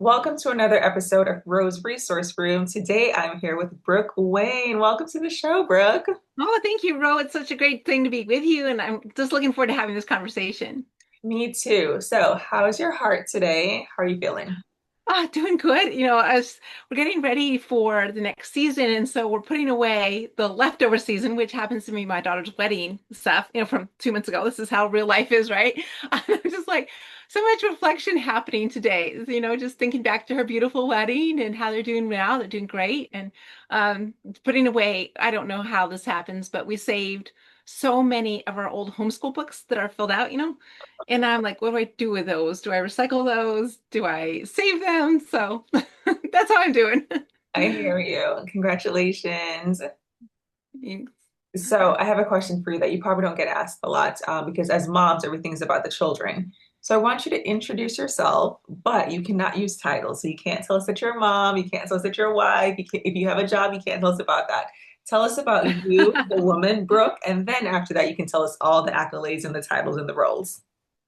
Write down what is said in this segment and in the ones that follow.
Welcome to another episode of Rose Resource Room. Today I'm here with Brook Wayne. Welcome to the show, Brooke. Oh, thank you, Ro. It's such a great thing to be with you, and I'm just looking forward to having this conversation. Me too. So, how's your heart today? How are you feeling? Doing good. As we're getting ready for the next season, and so we're putting away the leftover season, which happens to be my daughter's wedding stuff, from 2 months ago. This is how real life is, right? I'm just like so much reflection happening today. Just thinking back to her beautiful wedding and how they're doing now. They're doing great, and putting away. I don't know how this happens, but we saved so many of our old homeschool books that are filled out. And I'm like, what do I do with those? Do I recycle those? Do I save them? So that's how I'm doing. I hear you. Congratulations. So, I have a question for you that you probably don't get asked a lot because as moms, everything's about the children. So, I want you to introduce yourself, but you cannot use titles. So, you can't tell us that you're a mom. You can't tell us that you're a wife. If you have a job, you can't tell us about that. Tell us about you, the woman, Brooke, and then after that, you can tell us all the accolades and the titles and the roles.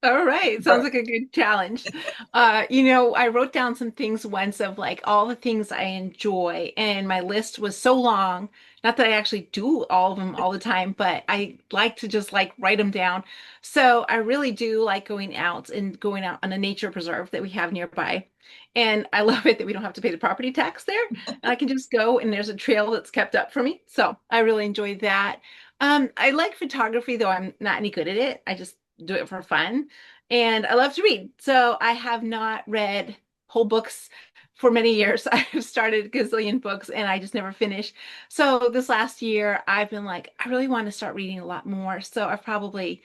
All right. Sounds like a good challenge. I wrote down some things once of like all the things I enjoy, and my list was so long. Not that I actually do all of them all the time, but I like to just like write them down. So I really do like going out on a nature preserve that we have nearby. And I love it that we don't have to pay the property tax there. And I can just go and there's a trail that's kept up for me. So I really enjoy that. I like photography, though I'm not any good at it. I just do it for fun. And I love to read. So I have not read whole books for many years. I've started a gazillion books and I just never finish. So this last year, I've been like, I really want to start reading a lot more. So I've probably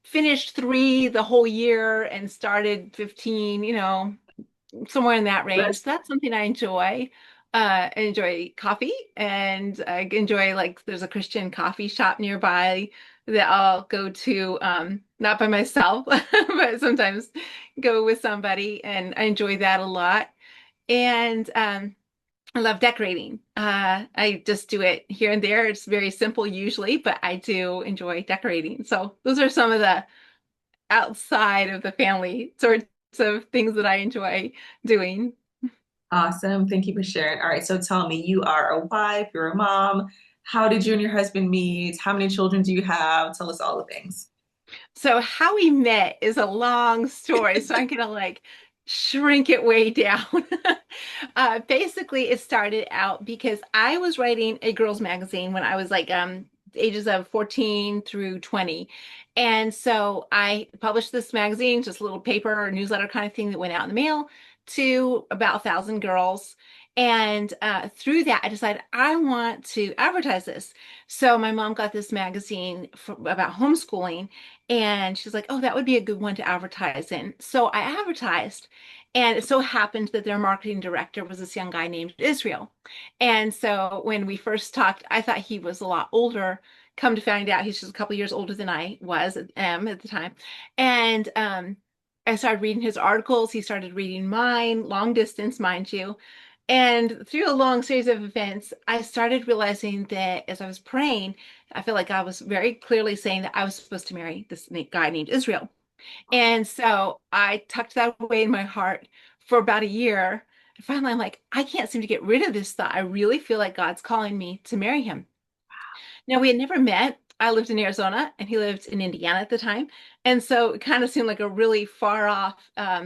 finished three the whole year and started 15, somewhere in that range. So that's something I enjoy. I enjoy coffee and I enjoy like there's a Christian coffee shop nearby that I'll go to, not by myself, but sometimes go with somebody, and I enjoy that a lot. And I love decorating. I just do it here and there. It's very simple usually, but I do enjoy decorating. So those are some of the outside of the family sorts of things that I enjoy doing. Awesome. Thank you for sharing. All right. So tell me, you are a wife, you're a mom. How did you and your husband meet? How many children do you have? Tell us all the things. So how we met is a long story, so I'm gonna like shrink it way down. Basically, it started out because I was writing a girls' magazine when I was like ages of 14 through 20. And so I published this magazine, just a little paper or newsletter kind of thing that went out in the mail to about 1,000 girls. And through that, I decided I want to advertise this. So my mom got this magazine about homeschooling, and she's like, oh, that would be a good one to advertise in. So I advertised, and it so happened that their marketing director was this young guy named Israel. And so when we first talked, I thought he was a lot older. Come to find out, he's just a couple years older than I was at the time. And I started reading his articles. He started reading mine, long distance, mind you. And through a long series of events, I started realizing that as I was praying, I feel like I was very clearly saying that I was supposed to marry this guy named Israel. And so I tucked that away in my heart for about a year. And finally, I'm like, I can't seem to get rid of this thought. I really feel like God's calling me to marry him. Now, we had never met. I lived in Arizona and he lived in Indiana at the time. And so it kind of seemed like a really far off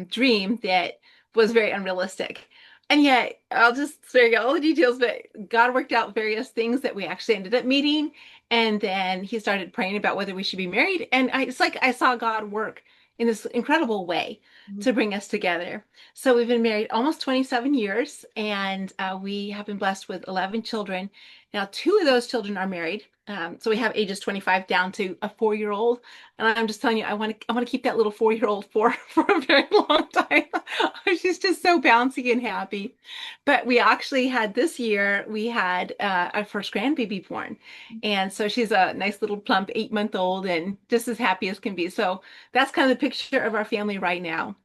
dream that was very unrealistic. And yet, I'll just spare you all the details, but God worked out various things that we actually ended up meeting. And then he started praying about whether we should be married. And it's like I saw God work in this incredible way to bring us together. So we've been married almost 27 years, and we have been blessed with 11 children. Now, two of those children are married. So we have ages 25 down to a 4-year-old. And I'm just telling you, I want to keep that little 4-year-old for a very long time. She's just so bouncy and happy. But we actually had this year, we had our first grandbaby born. And so she's a nice little plump 8-month old and just as happy as can be. So that's kind of the picture of our family right now.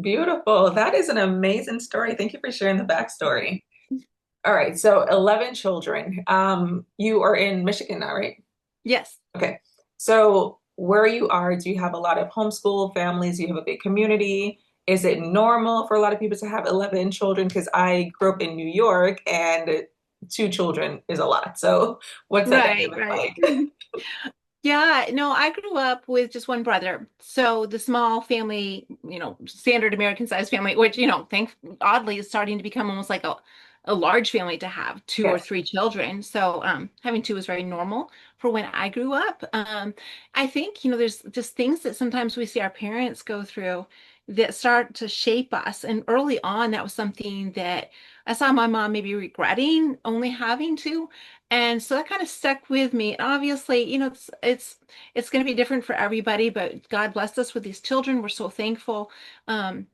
Beautiful. That is an amazing story. Thank you for sharing the backstory. All right. So 11 children. You are in Michigan now, right? Yes. Okay. So where you are, do you have a lot of homeschool families? Do you have a big community? Is it normal for a lot of people to have 11 children? Because I grew up in New York and two children is a lot. So what's that Right, dynamic right. like? Yeah, no, I grew up with just one brother. So the small family, standard American sized family, which, oddly is starting to become almost like a large family to have two or Yes. three children. So having two was very normal for when I grew up. I think, there's just things that sometimes we see our parents go through that start to shape us. And early on, that was something that I saw my mom maybe regretting only having two. And so that kind of stuck with me. And obviously, it's going to be different for everybody, but God blessed us with these children. We're so thankful. Um,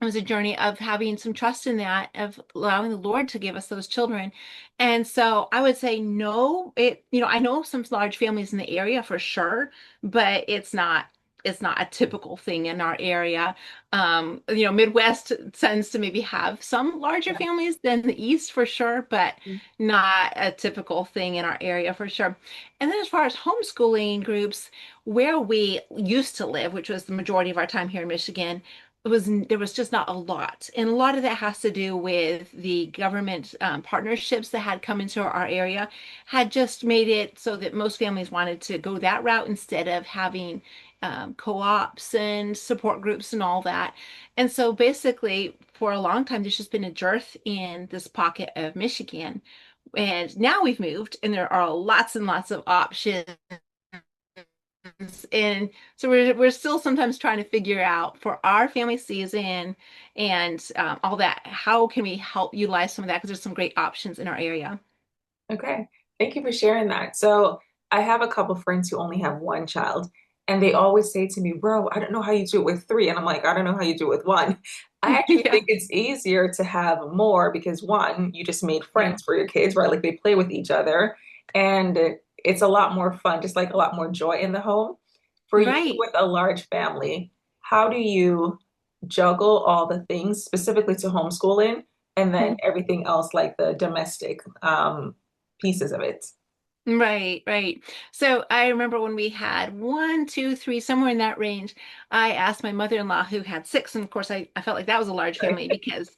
it was a journey of having some trust in that, of allowing the Lord to give us those children. And so I would say no, I know some large families in the area for sure, but it's not a typical thing in our area. Midwest tends to maybe have some larger Yeah. families than the East for sure, but not a typical thing in our area for sure. And then as far as homeschooling groups, where we used to live, which was the majority of our time here in Michigan, there was just not a lot, and a lot of that has to do with the government partnerships that had come into our area had just made it so that most families wanted to go that route instead of having co-ops and support groups and all that. And so basically for a long time there's just been a dearth in this pocket of Michigan, and now we've moved and there are lots and lots of options. And so we're still sometimes trying to figure out for our family season and all that, how can we help utilize some of that? Because there's some great options in our area. Okay. Thank you for sharing that. So I have a couple friends who only have one child, and they always say to me, bro, I don't know how you do it with three. And I'm like, I don't know how you do it with one. I actually Yeah, think it's easier to have more because one, you just made yeah, friends for your kids, right? Like they play with each other, and it's a lot more fun, just like a lot more joy in the home. For you right. with a large family, how do you juggle all the things specifically to homeschooling and then everything else like the domestic pieces of it? Right, right. So I remember when we had one, two, three, somewhere in that range, I asked my mother-in-law who had six, and of course I felt like that was a large family Right. because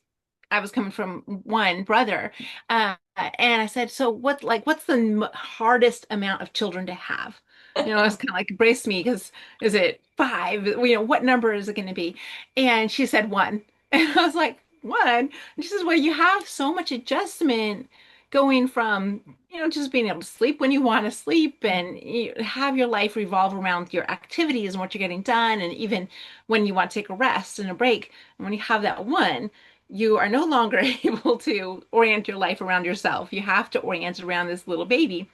I was coming from one brother. And I said, so what's the hardest amount of children to have? It's kind of like brace me because is it five? What number is it going to be? And she said one. And I was like, one? And she says, well, you have so much adjustment going from just being able to sleep when you want to sleep and have your life revolve around your activities and what you're getting done, and even when you want to take a rest and a break. And when you have that one, you are no longer able to orient your life around yourself. You have to orient it around this little baby.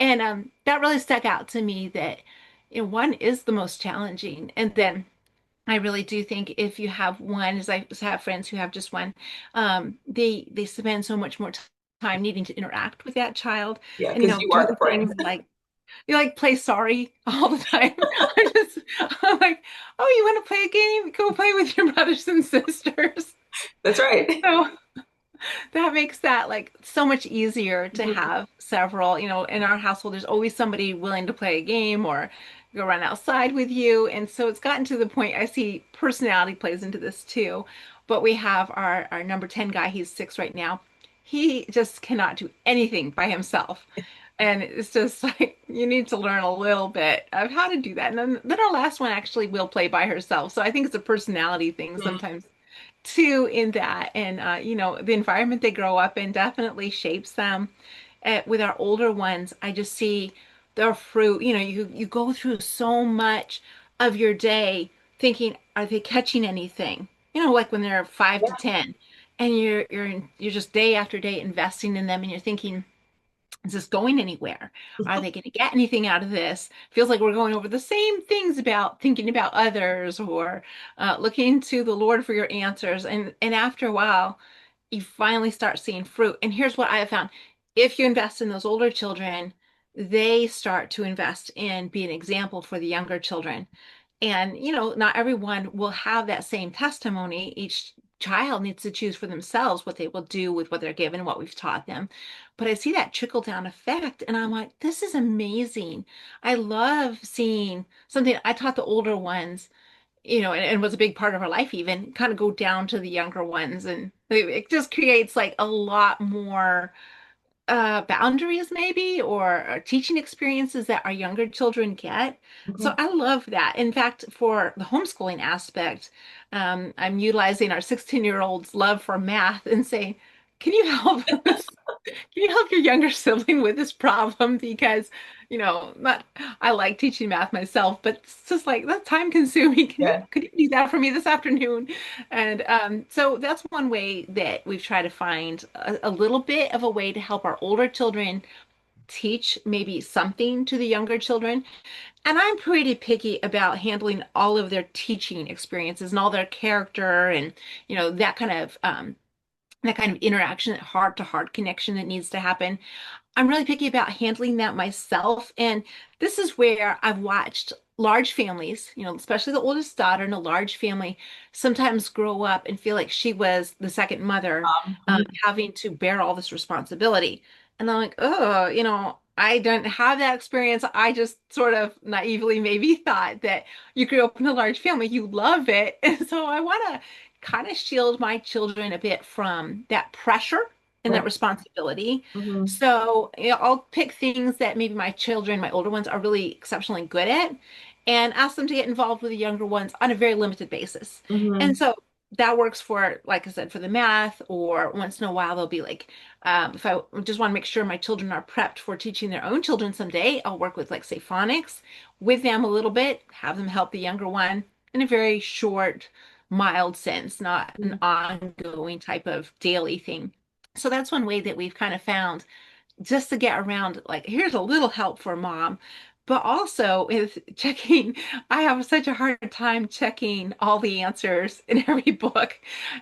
And that really stuck out to me that one is the most challenging. And then I really do think if you have one, as I have friends who have just one, they spend so much more time needing to interact with that child Yeah, and because you do are the the friend. things like you like play sorry all the time. I'm like, oh, you want to play a game? Go play with your brothers and sisters. That's right. So that makes that like so much easier to have several, in our household, there's always somebody willing to play a game or go run outside with you. And so it's gotten to the point I see personality plays into this too. But we have our number 10 guy, he's six right now. He just cannot do anything by himself. And it's just like you need to learn a little bit of how to do that. And then our last one actually will play by herself. So I think it's a personality thing Mhm. sometimes too in that. And the environment they grow up in definitely shapes them. With our older ones, I just see their fruit. You go through so much of your day thinking, are they catching anything? Like when they're 5 to 10, and you're just day after day investing in them, and you're thinking, is this going anywhere? Are they going to get anything out of this? Feels like we're going over the same things about thinking about others or looking to the Lord for your answers. And after a while, you finally start seeing fruit. And here's what I have found. If you invest in those older children, they start to invest in being an example for the younger children. And, not everyone will have that same testimony. Each child needs to choose for themselves what they will do with what they're given, what we've taught them. But I see that trickle down effect, and I'm like, this is amazing. I love seeing something I taught the older ones. and was a big part of our life, even kind of go down to the younger ones. And it just creates like a lot more boundaries maybe or teaching experiences that our younger children get. So Mhm. I love that. In fact, for the homeschooling aspect, I'm utilizing our 16-year-old's love for math and saying, can you help us? Can you help your younger sibling with this problem? Because, not I like teaching math myself, but it's just like that's time consuming. Yeah. Could you do that for me this afternoon? And so that's one way that we've tried to find a little bit of a way to help our older children teach maybe something to the younger children. And I'm pretty picky about handling all of their teaching experiences and all their character and, that kind of interaction, that heart to heart connection that needs to happen. I'm really picky about handling that myself. And this is where I've watched large families, especially the oldest daughter in a large family, sometimes grow up and feel like she was the second mother, Mhm. having to bear all this responsibility. And I'm like, oh, I don't have that experience. I just sort of naively maybe thought that you grew up in a large family, you love it. And so I want to kind of shield my children a bit from that pressure and that Right. responsibility. Mhm. So, I'll pick things that maybe my children, my older ones, are really exceptionally good at and ask them to get involved with the younger ones on a very limited basis. And Mhm. so that works for, like I said, for the math, or once in a while, they'll be like, if I just want to make sure my children are prepped for teaching their own children someday, I'll work with, like, say, phonics with them a little bit, have them help the younger one in a very short, mild sense, not an Mhm. ongoing type of daily thing. So that's one way that we've kind of found just to get around, like, here's a little help for mom. But also with checking, I have such a hard time checking all the answers in every book.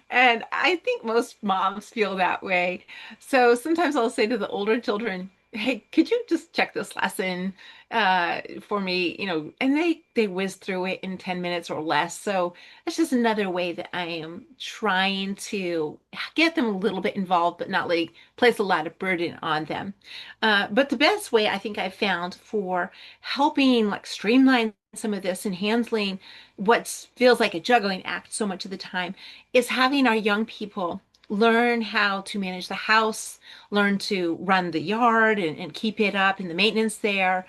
And I think most moms feel that way. So sometimes I'll say to the older children, hey, could you just check this lesson for me? And they whiz through it in 10 minutes or less. So that's just another way that I am trying to get them a little bit involved, but not like place a lot of burden on them. But the best way I think I've found for helping like streamline some of this and handling what feels like a juggling act so much of the time is having our young people learn how to manage the house, learn to run the yard and keep it up and the maintenance there,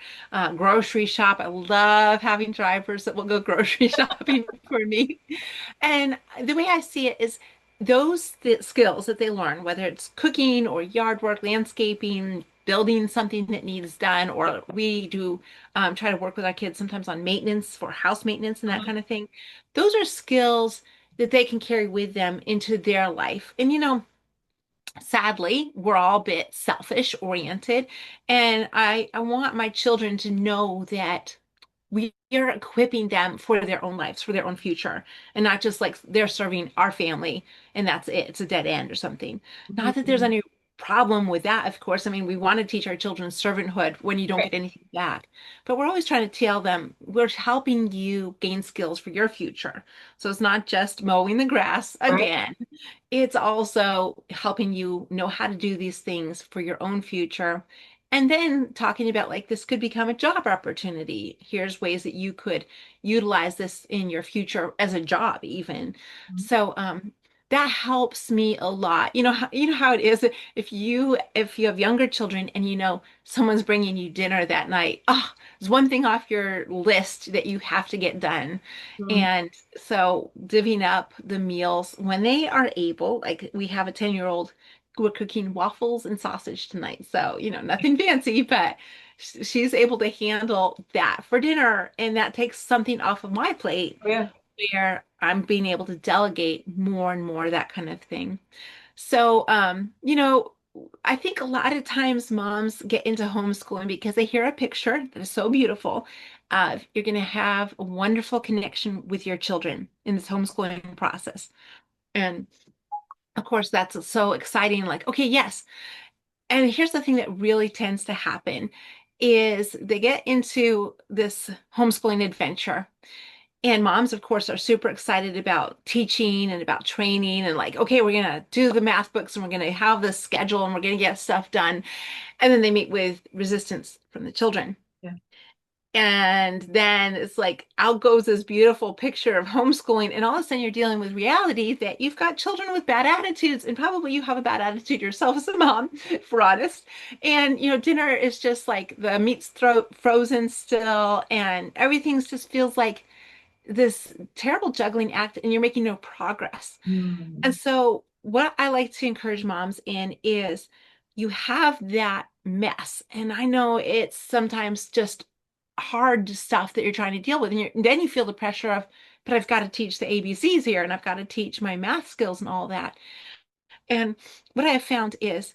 grocery shop. I love having drivers that will go grocery shopping for me. And the way I see it is those skills that they learn, whether it's cooking or yard work, landscaping, building something that needs done, or we do try to work with our kids sometimes on maintenance for house maintenance and that Mhm. kind of thing. Those are skills that they can carry with them into their life. And sadly, we're all a bit selfish oriented, and I want my children to know that we are equipping them for their own lives, for their own future, and not just like they're serving our family and that's it. It's a dead end or something. Not that there's Mhm. any problem with that, of course. I mean, we want to teach our children servanthood when you don't Right. get anything back, but we're always trying to tell them we're helping you gain skills for your future. So it's not just mowing the grass Right. again. It's also helping you know how to do these things for your own future. And then talking about like this could become a job opportunity. Here's ways that you could utilize this in your future as a job, even. Mhm. So that helps me a lot. You know how it is if you have younger children and someone's bringing you dinner that night. Oh, there's one thing off your list that you have to get done. Mhm. And so divvying up the meals when they are able, like we have a 10-year-old, we're cooking waffles and sausage tonight. So, nothing fancy, but she's able to handle that for dinner. And that takes something off of my plate Oh, yeah. where I'm being able to delegate more and more, that kind of thing. So, I think a lot of times moms get into homeschooling because they hear a picture that is so beautiful. You're going to have a wonderful connection with your children in this homeschooling process. And of course, that's so exciting. Like, okay, yes. And here's the thing that really tends to happen is they get into this homeschooling adventure. And moms, of course, are super excited about teaching and about training and like, okay, we're going to do the math books and we're going to have this schedule and we're going to get stuff done. And then they meet with resistance from the children. Yeah. And then it's like out goes this beautiful picture of homeschooling, and all of a sudden you're dealing with reality that you've got children with bad attitudes, and probably you have a bad attitude yourself as a mom, if we're honest. And dinner is just like the meat's frozen still, and everything's just feels like this terrible juggling act, and you're making no progress. And Mm. so, what I like to encourage moms in is you have that mess. And I know it's sometimes just hard stuff that you're trying to deal with. And then you feel the pressure of, but I've got to teach the ABCs here and I've got to teach my math skills and all that. And what I have found is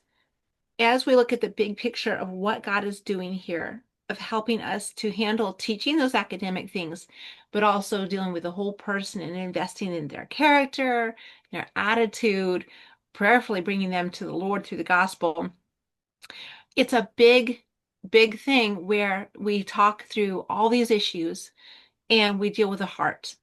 as we look at the big picture of what God is doing here, of helping us to handle teaching those academic things, but also dealing with the whole person and investing in their character, their attitude, prayerfully bringing them to the Lord through the gospel. It's a big, big thing where we talk through all these issues and we deal with the heart.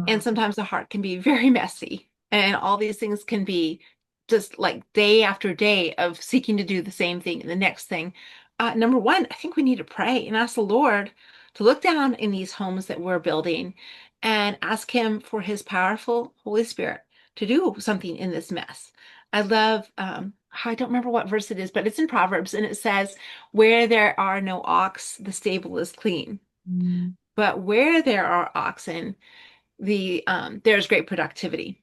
And Mm. sometimes the heart can be very messy, and all these things can be just like day after day of seeking to do the same thing and the next thing. Number one, I think we need to pray and ask the Lord to look down in these homes that we're building and ask Him for His powerful Holy Spirit to do something in this mess. I love, I don't remember what verse it is, but it's in Proverbs, and it says, "Where there are no ox, the stable is clean. Mm. But where there are oxen, there's great productivity.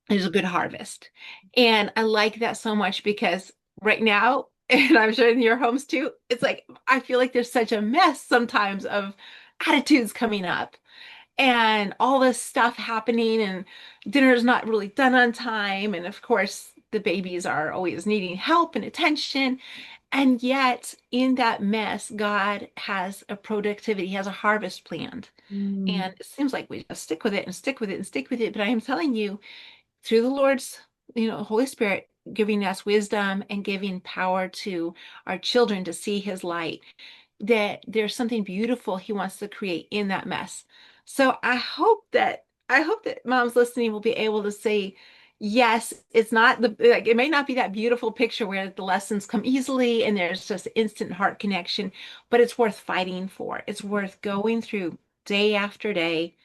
There's a good harvest." And I like that so much because right now, and I'm sure in your homes too, it's like I feel like there's such a mess sometimes of attitudes coming up and all this stuff happening, and dinner's not really done on time, and of course the babies are always needing help and attention. And yet in that mess, God has a productivity, He has a harvest planned. Mm. And it seems like we just stick with it and stick with it and stick with it. But I am telling you, through the Lord's, Holy Spirit giving us wisdom and giving power to our children to see His light, that there's something beautiful He wants to create in that mess. So I hope that moms listening will be able to say, yes, it's not like it may not be that beautiful picture where the lessons come easily and there's just instant heart connection, but it's worth fighting for. It's worth going through day after day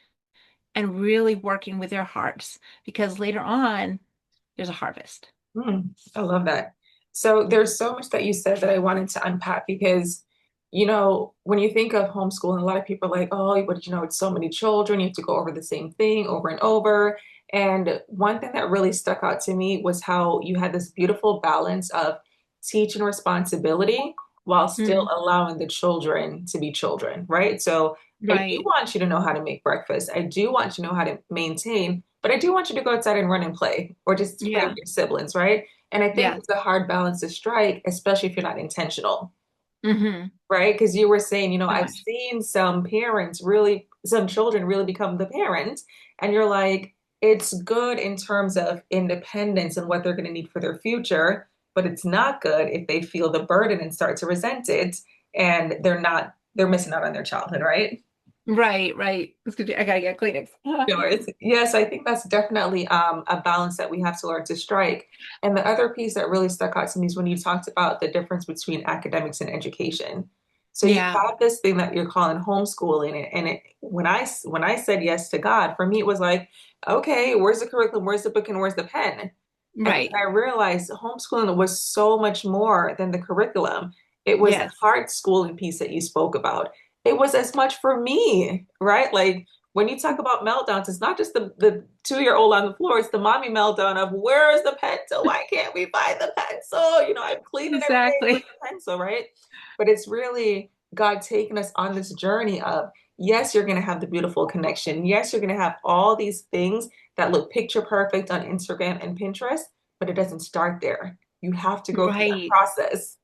and really working with their hearts because later on there's a harvest. Mm, I love that. So there's so much that you said that I wanted to unpack because, when you think of homeschooling, a lot of people are like, oh, but it's so many children, you have to go over the same thing over and over. And one thing that really stuck out to me was how you had this beautiful balance of teaching responsibility while still Mm, allowing the children to be children, right? So I do right. want you to know how to make breakfast. I do want you to know how to maintain, but I do want you to go outside and run and play or just play with Yeah. your siblings, right? And I think Yes. it's a hard balance to strike, especially if you're not intentional, Hmm. right? Because you were saying, So I've much. seen some parents really, some children really become the parent, and you're like, it's good in terms of independence and what they're going to need for their future, but it's not good if they feel the burden and start to resent it and they're missing out on their childhood, right? Right, right. I gotta get Kleenex. Yours. Yes, I think that's definitely a balance that we have to learn to strike. And the other piece that really stuck out to me is when you talked about the difference between academics and education. So you Yeah, have this thing that you're calling homeschooling, and when I said yes to God, for me it was like, okay, where's the curriculum, where's the book, and where's the pen? And then right. I realized homeschooling was so much more than the curriculum. It was the Yes, hard schooling piece that you spoke about. It was as much for me, right? Like when you talk about meltdowns, it's not just the 2-year-old on the floor, it's the mommy meltdown of where is the pencil? Why can't we find the pencil? I'm cleaning every day, where's exactly. the pencil, right? But it's really God taking us on this journey of, yes, you're going to have the beautiful connection. Yes, you're going to have all these things that look picture perfect on Instagram and Pinterest, but it doesn't start there. You have to go through that Right, process.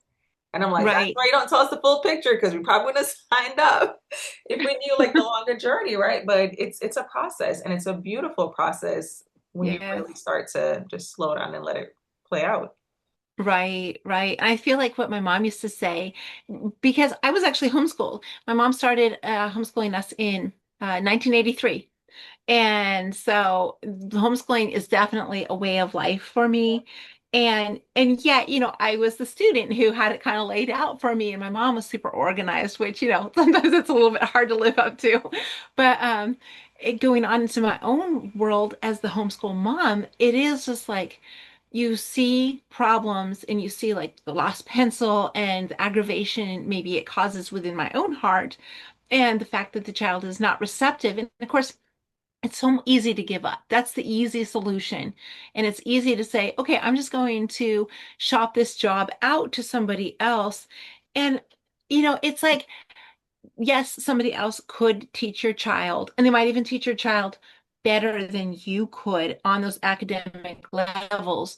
And I'm like, that's right, why you don't tell us the full picture because we probably wouldn't have signed up if we knew like the longer journey, right? But it's a process and it's a beautiful process when you yes, really start to just slow down and let it play out. right, right. I feel like what my mom used to say, because I was actually homeschooled. My mom started homeschooling us in 1983. And so homeschooling is definitely a way of life for me. And yet, I was the student who had it kind of laid out for me, and my mom was super organized, which, sometimes it's a little bit hard to live up to. But going on into my own world as the homeschool mom, it is just like you see problems and you see like the lost pencil and the aggravation maybe it causes within my own heart, and the fact that the child is not receptive. And of course, it's so easy to give up. That's the easy solution. And it's easy to say, okay, I'm just going to shop this job out to somebody else. And, it's like, yes, somebody else could teach your child, and they might even teach your child better than you could on those academic levels.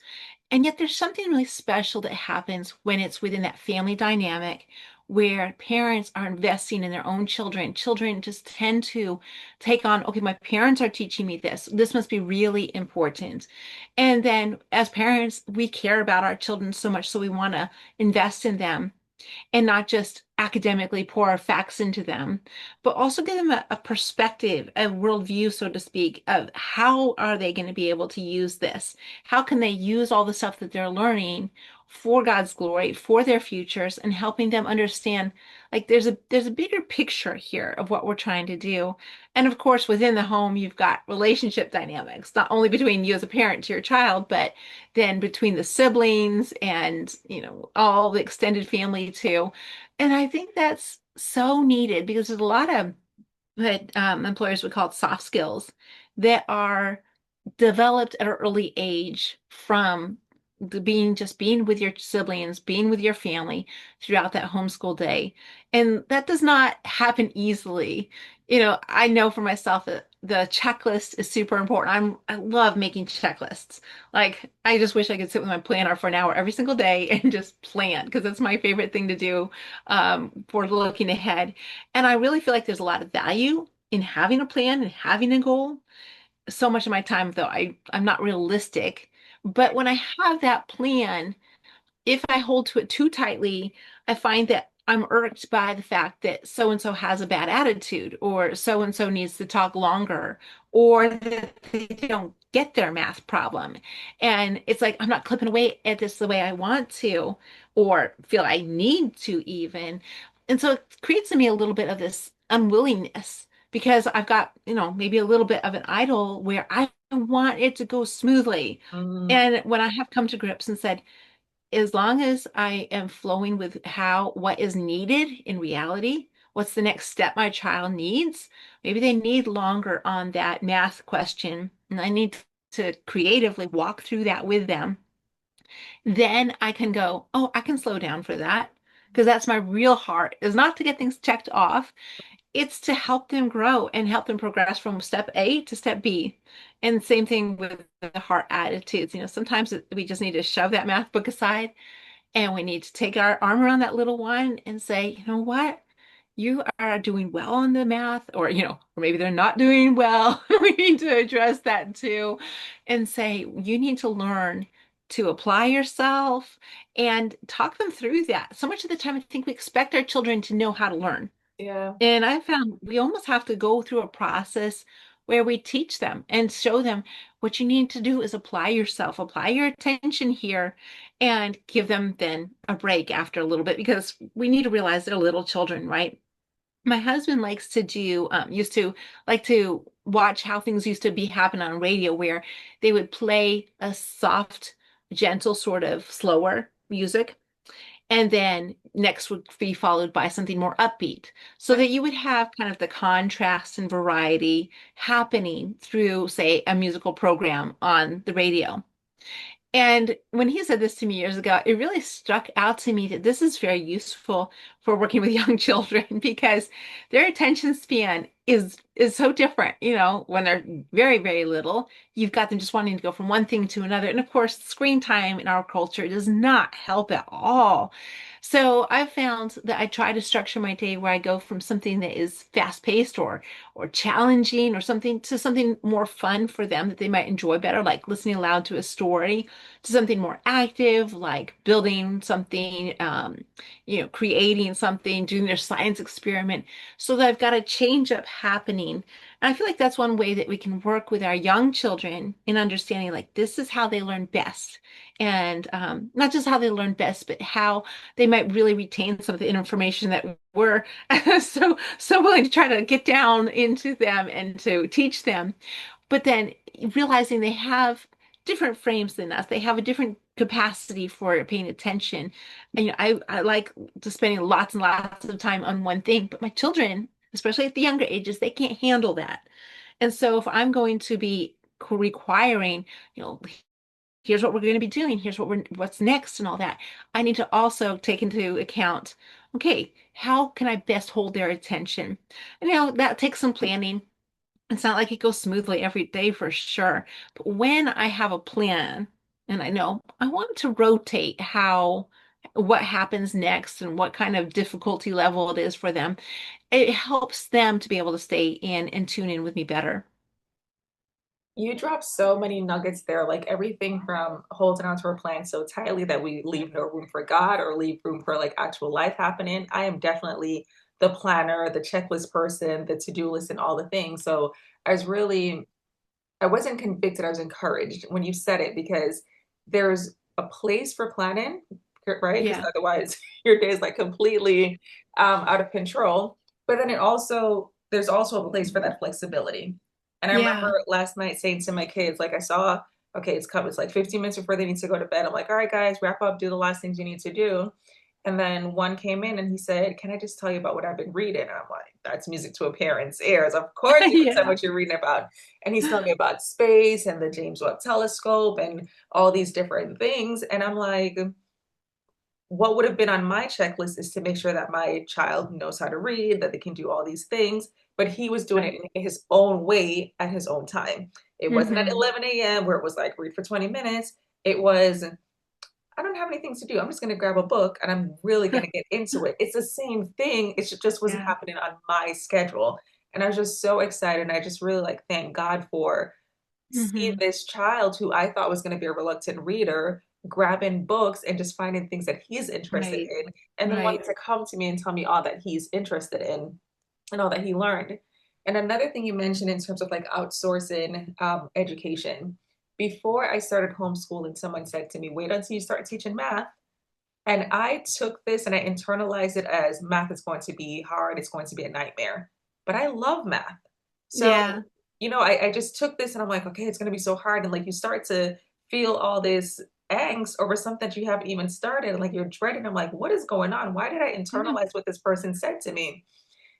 And yet there's something really special that happens when it's within that family dynamic where parents are investing in their own children. Children just tend to take on, okay, my parents are teaching me this. This must be really important. And then as parents, we care about our children so much, so we want to invest in them and not just academically pour our facts into them, but also give them a perspective, a worldview, so to speak, of how are they going to be able to use this? How can they use all the stuff that they're learning for God's glory, for their futures, and helping them understand like there's a bigger picture here of what we're trying to do. And of course, within the home, you've got relationship dynamics, not only between you as a parent to your child, but then between the siblings and, all the extended family too. And I think that's so needed because there's a lot of what employers would call soft skills that are developed at an early age from being with your siblings, being with your family throughout that homeschool day. And that does not happen easily. I know for myself that the checklist is super important. I love making checklists. Like I just wish I could sit with my planner for an hour every single day and just plan because that's my favorite thing to do for looking ahead. And I really feel like there's a lot of value in having a plan and having a goal. So much of my time, though, I'm not realistic. But when I have that plan, if I hold to it too tightly, I find that I'm irked by the fact that so and so has a bad attitude, or so and so needs to talk longer, or that they don't get their math problem. And it's like I'm not clipping away at this the way I want to, or feel I need to even. And so it creates in me a little bit of this unwillingness because I've got, maybe a little bit of an idol where I want it to go smoothly. Mm, And when I have come to grips and said, as long as I am flowing with what is needed in reality, what's the next step my child needs? Maybe they need longer on that math question, and I need to creatively walk through that with them. Then I can go, oh, I can slow down for that. Because that's my real heart, is not to get things checked off. It's to help them grow and help them progress from step A to step B. And same thing with the heart attitudes. Sometimes we just need to shove that math book aside and we need to take our arm around that little one and say, you know what? You are doing well on the math, or, or maybe they're not doing well. We need to address that too and say, you need to learn to apply yourself and talk them through that. So much of the time, I think we expect our children to know how to learn. yeah. And I found we almost have to go through a process where we teach them and show them what you need to do is apply yourself, apply your attention here, and give them then a break after a little bit because we need to realize they're little children, right? My husband likes to used to like to watch how things used to be happen on radio where they would play a soft, gentle, sort of slower music and then next would be followed by something more upbeat so Okay. that you would have kind of the contrast and variety happening through, say, a musical program on the radio. And when he said this to me years ago, it really struck out to me that this is very useful for working with young children because their attention span is so different. When they're very, very little, you've got them just wanting to go from one thing to another. And of course, screen time in our culture does not help at all. So I found that I try to structure my day where I go from something that is fast-paced or challenging or something to something more fun for them that they might enjoy better, like listening aloud to a story to something more active, like building something, creating something, doing their science experiment. So that I've got a change up happening. And I feel like that's one way that we can work with our young children in understanding like this is how they learn best. And not just how they learn best, but how they might really retain some of the information that we're so willing to try to get down into them and to teach them. But then realizing they have different frames than us, they have a different capacity for paying attention. And I like to spending lots and lots of time on one thing, but my children, especially at the younger ages, they can't handle that. And so if I'm going to be requiring, you know, here's what we're going to be doing, here's what's next and all that, I need to also take into account, okay, how can I best hold their attention? And that takes some planning. It's not like it goes smoothly every day for sure. But when I have a plan and I know I want to rotate what happens next and what kind of difficulty level it is for them, it helps them to be able to stay in and tune in with me better. You drop so many nuggets there, like everything from holding onto our plan so tightly that we leave no room for God or leave room for like actual life happening. I am definitely the planner, the checklist person, the to-do list, and all the things. So I was really, I wasn't convicted, I was encouraged when you said it because there's a place for planning, right? Because Yeah. otherwise your day is like completely out of control. But then there's also a place for that flexibility. And I Yeah. remember last night saying to my kids, like I saw, okay, it's like 15 minutes before they need to go to bed. I'm like, all right, guys, wrap up, do the last things you need to do. And then one came in and he said, can I just tell you about what I've been reading? And I'm like, that's music to a parent's ears. Of course you can tell me Yeah. what you're reading about. And he's telling me about space and the James Webb Telescope and all these different things. And I'm like, what would have been on my checklist is to make sure that my child knows how to read, that they can do all these things. But he was doing it Right. in his own way at his own time. It wasn't at Hmm. 11 a.m. where it was like read for 20 minutes. It was, I don't have anything to do. I'm just going to grab a book and I'm really going to get into it. It's the same thing. It just wasn't Yeah. happening on my schedule. And I was just so excited. And I just really like thank God for seeing Hmm. this child who I thought was going to be a reluctant reader grabbing books and just finding things that he's interested Right. in and then wanting Right. to come to me and tell me all that he's interested in and all that he learned. And another thing you mentioned in terms of like outsourcing education. Before I started homeschooling, someone said to me, wait until you start teaching math. And I took this and I internalized it as math is going to be hard, it's going to be a nightmare. But I love math. So, Yeah. I just took this and I'm like, okay, it's going to be so hard. And like you start to feel all this angst over something that you haven't even started. And like you're dreading. I'm like, what is going on? Why did I Yeah. internalize what this person said to me?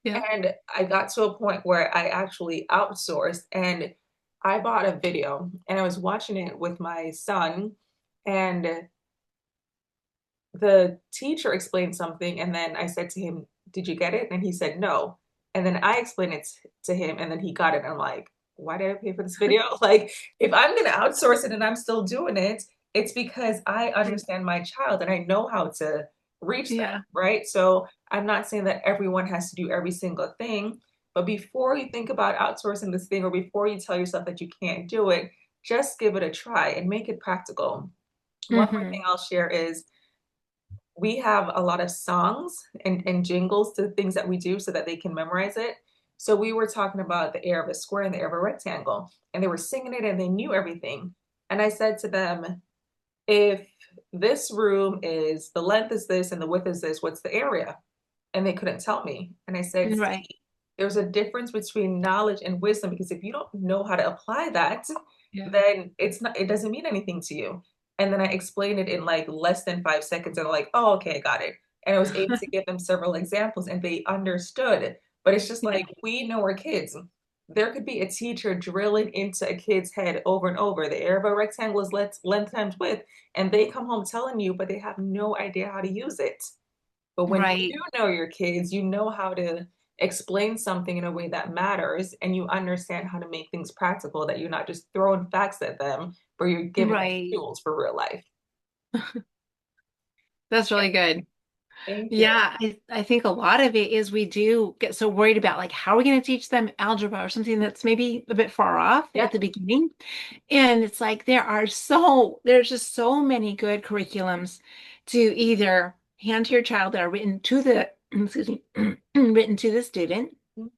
Yeah. And I got to a point where I actually outsourced and I bought a video and I was watching it with my son. And the teacher explained something and then I said to him, did you get it? And he said no. And then I explained it to him and then he got it. And I'm like, why did I pay for this video? Like, if I'm going to outsource it and I'm still doing it, it's because I Right. understand my child and I know how to reach them, Yeah. right? So I'm not saying that everyone has to do every single thing, but before you think about outsourcing this thing or before you tell yourself that you can't do it, just give it a try and make it practical. One more thing Hmm. I'll share is we have a lot of songs and jingles to things that we do so that they can memorize it. So we were talking about the air of a square and the air of a rectangle, and they were singing it and they knew everything. And I said to them, if this room is the length is this and the width is this, what's the area? And they couldn't tell me. And I said, Right. see, there's a difference between knowledge and wisdom because if you don't know how to apply that, Yeah. then it doesn't mean anything to you. And then I explained it in like less than 5 seconds and they're like, oh, okay, I got it. And I was able to give them several examples and they understood. But it's just Yeah. like we know our kids. There could be a teacher drilling into a kid's head over and over. The area of a rectangle is length times width, and they come home telling you, but they have no idea how to use it. But when you Right. know your kids, you know how to explain something in a way that matters and you understand how to make things practical, that you're not just throwing facts at them, but you're giving them Right. tools for real life. That's really good. Thank you. Yeah, I think a lot of it is we do get so worried about like how are we going to teach them algebra or something that's maybe a bit far off Yeah. at the beginning. And it's like there's just so many good curriculums to either hand to your child that are written to the excuse me, written to the student, Mhm.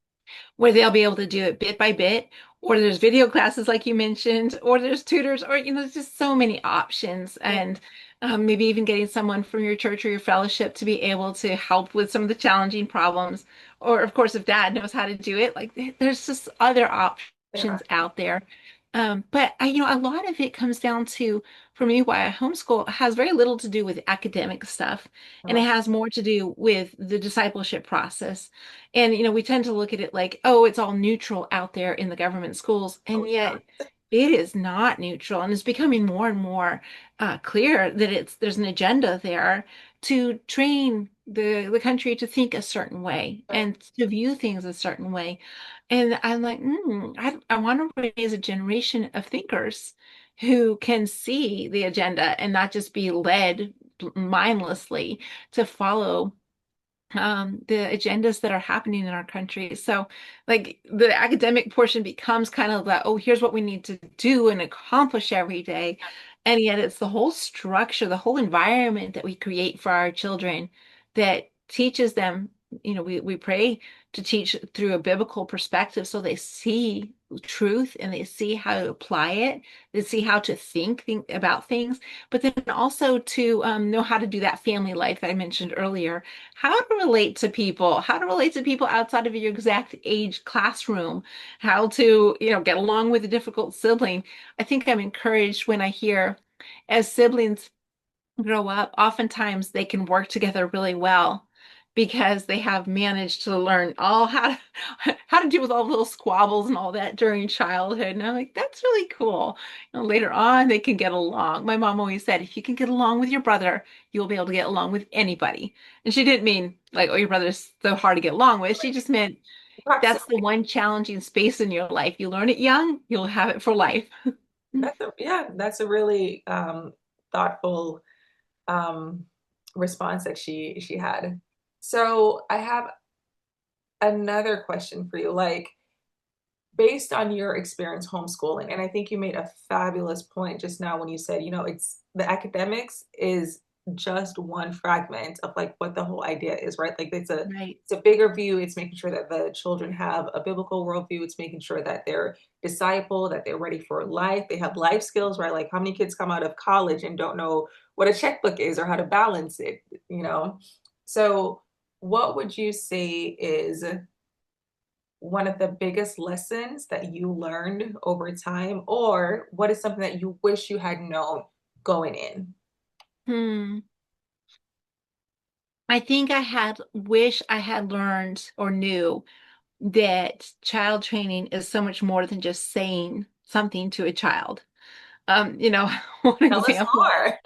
where they'll be able to do it bit by bit, or there's video classes like you mentioned, or there's tutors, or there's just so many options. Yeah. And maybe even getting someone from your church or your fellowship to be able to help with some of the challenging problems. Or of course, if dad knows how to do it, like there's just other There options are. out there. But a lot of it comes down to, for me, why I homeschool has very little to do with academic stuff, and it Uh-huh. has more to do with the discipleship process. And, we tend to look at it like, oh, it's all neutral out there in the government schools. Oh, And it's not. yet it is not neutral. And it's becoming more and more clear that there's an agenda there to train the country to think a certain way Right. and to view things a certain way. And I'm like, I want to raise a generation of thinkers who can see the agenda and not just be led mindlessly to follow the agendas that are happening in our country. So, like, the academic portion becomes kind of the, oh, here's what we need to do and accomplish every day. And yet, it's the whole structure, the whole environment that we create for our children that teaches them. We pray to teach through a biblical perspective so they see truth and they see how to apply it, they see how to think about things, but then also to know how to do that family life that I mentioned earlier, how to relate to people, how to relate to people outside of your exact age classroom, how to, get along with a difficult sibling. I think I'm encouraged when I hear as siblings grow up, oftentimes they can work together really well because they have managed to learn all how to how to deal with all the little squabbles and all that during childhood. And I'm like, that's really cool. Later on, they can get along. My mom always said, if you can get along with your brother, you'll be able to get along with anybody. And she didn't mean like, oh, your brother's so hard to get along with. She just meant that's the Proximity. one challenging space in your life. You learn it young, you'll have it for life. That's a really thoughtful um, response that she had. So I have another question for you. Like, based on your experience homeschooling, and I think you made a fabulous point just now when you said, it's the academics is just one fragment of like what the whole idea is, right? Like Right. it's a bigger view. It's making sure that the children have a biblical worldview. It's making sure that they're disciple, that they're ready for life. They have life skills, right? Like how many kids come out of college and don't know what a checkbook is or how to balance it, you know? So what would you say is one of the biggest lessons that you learned over time, or what is something that you wish you had known going in? Hmm. I think I had wish I had learned or knew that child training is so much more than just saying something to a child. One Tell us example. more.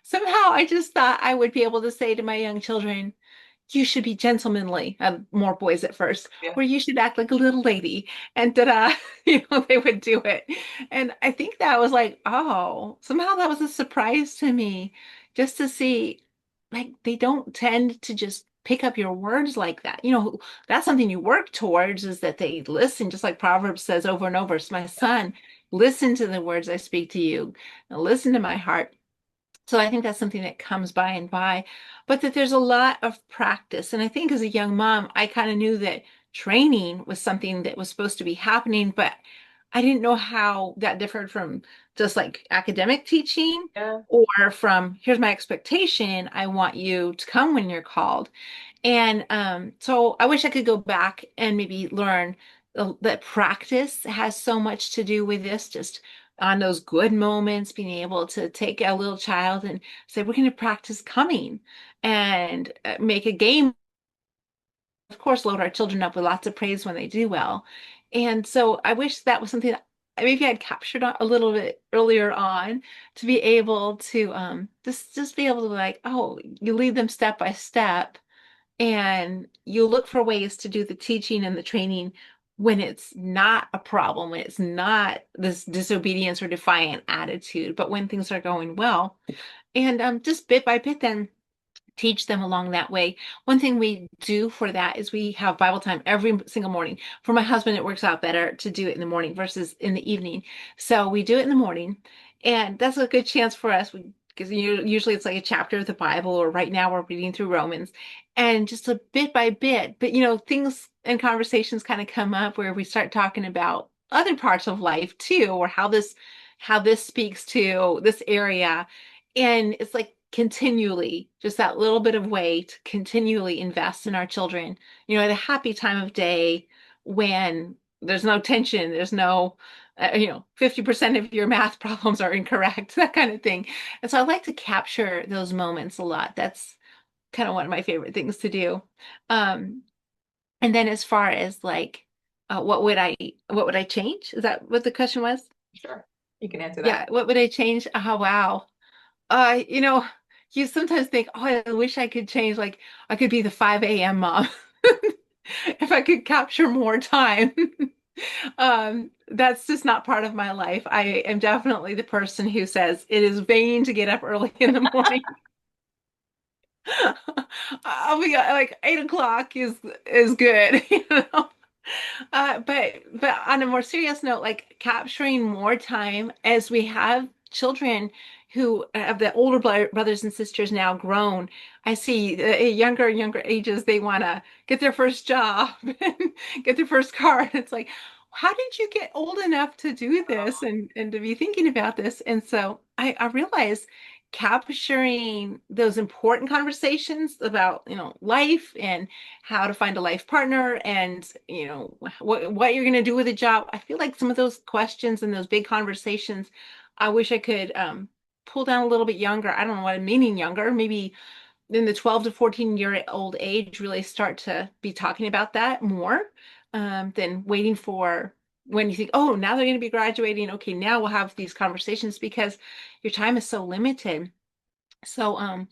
Somehow I just thought I would be able to say to my young children, you should be gentlemanly. I had more boys at first, Yeah. or you should act like a little lady. And they would do it. And I think that was like, oh, somehow that was a surprise to me just to see, like, they don't tend to just pick up your words like that. That's something you work towards is that they listen, just like Proverbs says over and over. So my son, listen to the words I speak to you, listen to my heart. So I think that's something that comes by and by, but that there's a lot of practice. And I think as a young mom, I kind of knew that training was something that was supposed to be happening, but I didn't know how that differed from just like academic teaching Yeah. or from here's my expectation. I want you to come when you're called. And so I wish I could go back and maybe learn that practice has so much to do with this, just on those good moments, being able to take a little child and say, we're going to practice coming and make a game. Of course, load our children up with lots of praise when they do well. And so I wish that was something that maybe I'd captured a little bit earlier on to be able to just be able to like, oh, you lead them step by step and you look for ways to do the teaching and the training when it's not a problem, when it's not this disobedience or defiant attitude, but when things are going well. And just bit by bit, then teach them along that way. One thing we do for that is we have Bible time every single morning. For my husband, it works out better to do it in the morning versus in the evening. So we do it in the morning, and that's a good chance for us. We because usually it's like a chapter of the Bible, or right now we're reading through Romans, and just a bit by bit. But things and conversations kind of come up where we start talking about other parts of life too, or how this speaks to this area. And it's like continually just that little bit of way to continually invest in our children, at a happy time of day when there's no tension, there's no 50% of your math problems are incorrect, that kind of thing. And so I like to capture those moments a lot. That's kind of one of my favorite things to do. Um, and then as far as like, what would I change? Is that what the question was? Sure, you can answer that. Yeah, what would I change? Oh, wow. Uh, you know, you sometimes think, oh, I wish I could change, like I could be the 5 a.m. mom if I could capture more time. That's just not part of my life. I am definitely the person who says it is vain to get up early in the morning. I'll be like 8 o'clock is good, but on a more serious note, like capturing more time as we have children who have the older brothers and sisters now grown. I see younger and younger ages, they want to get their first job and get their first car. And it's like, how did you get old enough to do this and to be thinking about this? And so I realized capturing those important conversations about, life and how to find a life partner and what you're going to do with a job. I feel like some of those questions and those big conversations, I wish I could pull down a little bit younger. I don't know what I'm meaning younger, maybe in the 12 to 14-year-old age, really start to be talking about that more than waiting for when you think, oh, now they're going to be graduating. Okay, now we'll have these conversations because your time is so limited. So,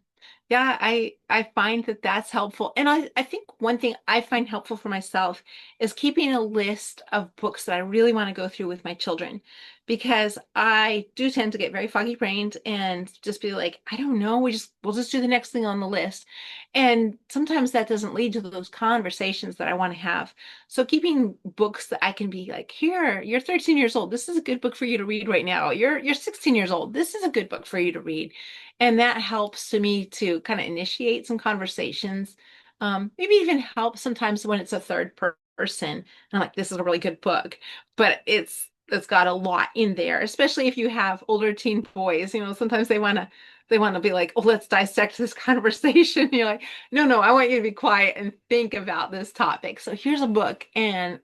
yeah, I find that that's helpful. And I think one thing I find helpful for myself is keeping a list of books that I really want to go through with my children, because I do tend to get very foggy brained and just be like, I don't know, we'll just do the next thing on the list. And sometimes that doesn't lead to those conversations that I want to have. So keeping books that I can be like, here, you're 13 years old. This is a good book for you to read right now. You're 16 years old. This is a good book for you to read. And that helps to me to kind of initiate some conversations. Maybe even help sometimes when it's a third person. And I'm like, this is a really good book, but it's got a lot in there, especially if you have older teen boys. Sometimes they want to be like, oh, let's dissect this conversation. You're like, no, no, I want you to be quiet and think about this topic. So here's a book, and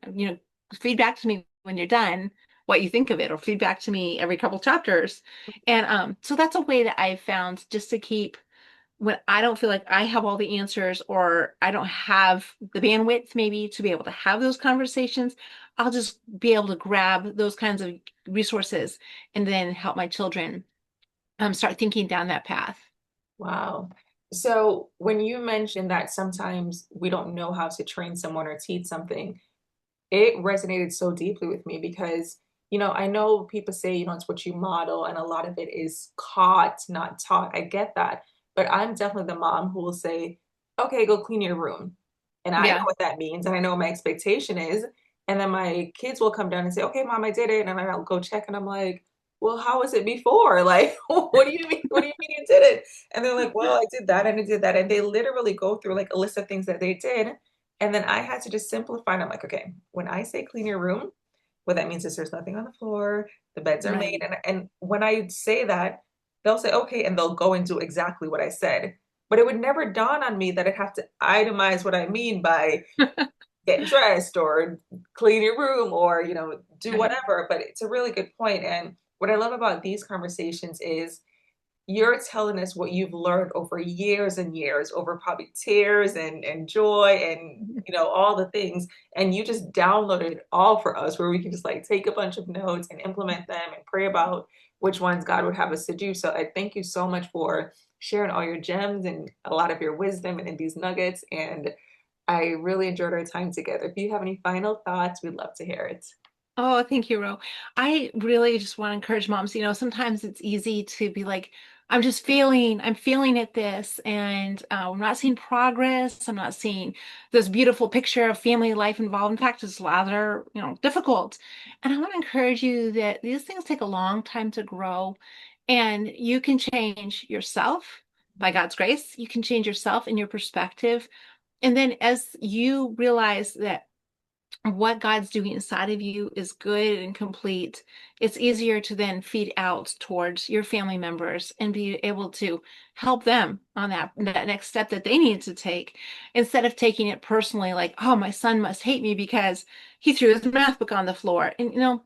feedback to me when you're done what you think of it, or feedback to me every couple chapters. And so that's a way that I've found just to keep, when I don't feel like I have all the answers, or I don't have the bandwidth maybe to be able to have those conversations, I'll just be able to grab those kinds of resources and then help my children start thinking down that path. Wow. So when you mentioned that sometimes we don't know how to train someone or teach something, it resonated so deeply with me because, I know people say, it's what you model, and a lot of it is caught, not taught. I get that. But I'm definitely the mom who will say, okay, go clean your room. And I know Yeah. what that means, and I know what my expectation is. And then my kids will come down and say, okay, mom, I did it. And then I'll go check, and I'm like, well, how was it before? Like, what do you mean? What do you mean you did it? And they're like, well, I did that and I did that. And they literally go through like a list of things that they did. And then I had to just simplify. And I'm like, okay, when I say clean your room, what that means is there's nothing on the floor, the beds are made. Right. And when I say that, they'll say, okay, and they'll go and do exactly what I said. But it would never dawn on me that I'd have to itemize what I mean by get dressed or clean your room or, do Right. whatever. But it's a really good point. And what I love about these conversations is you're telling us what you've learned over years and years, over probably tears and joy and all the things. And you just downloaded it all for us where we can just like take a bunch of notes and implement them and pray about which ones God would have us to do. So I thank you so much for sharing all your gems and a lot of your wisdom and these nuggets. And I really enjoyed our time together. If you have any final thoughts, we'd love to hear it. Oh, thank you, Ro. I really just want to encourage moms. Sometimes it's easy to be like, I'm just failing. I'm failing at this, and I'm not seeing progress. I'm not seeing this beautiful picture of family life involved. In fact, it's rather, difficult. And I want to encourage you that these things take a long time to grow, and you can change yourself by God's grace. You can change yourself and your perspective. And then as you realize that what God's doing inside of you is good and complete, it's easier to then feed out towards your family members and be able to help them on that next step that they need to take instead of taking it personally, like, oh, my son must hate me because he threw his math book on the floor. And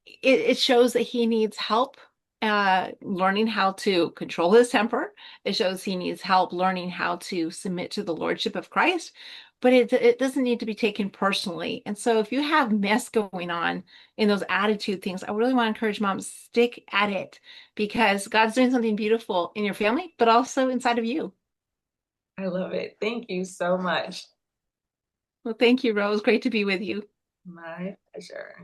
it shows that he needs help learning how to control his temper. It shows he needs help learning how to submit to the lordship of Christ, but it doesn't need to be taken personally. And so if you have mess going on in those attitude things, I really want to encourage moms, stick at it because God's doing something beautiful in your family, but also inside of you. I love it. Thank you so much. Well, thank you, Rose. Great to be with you. My pleasure.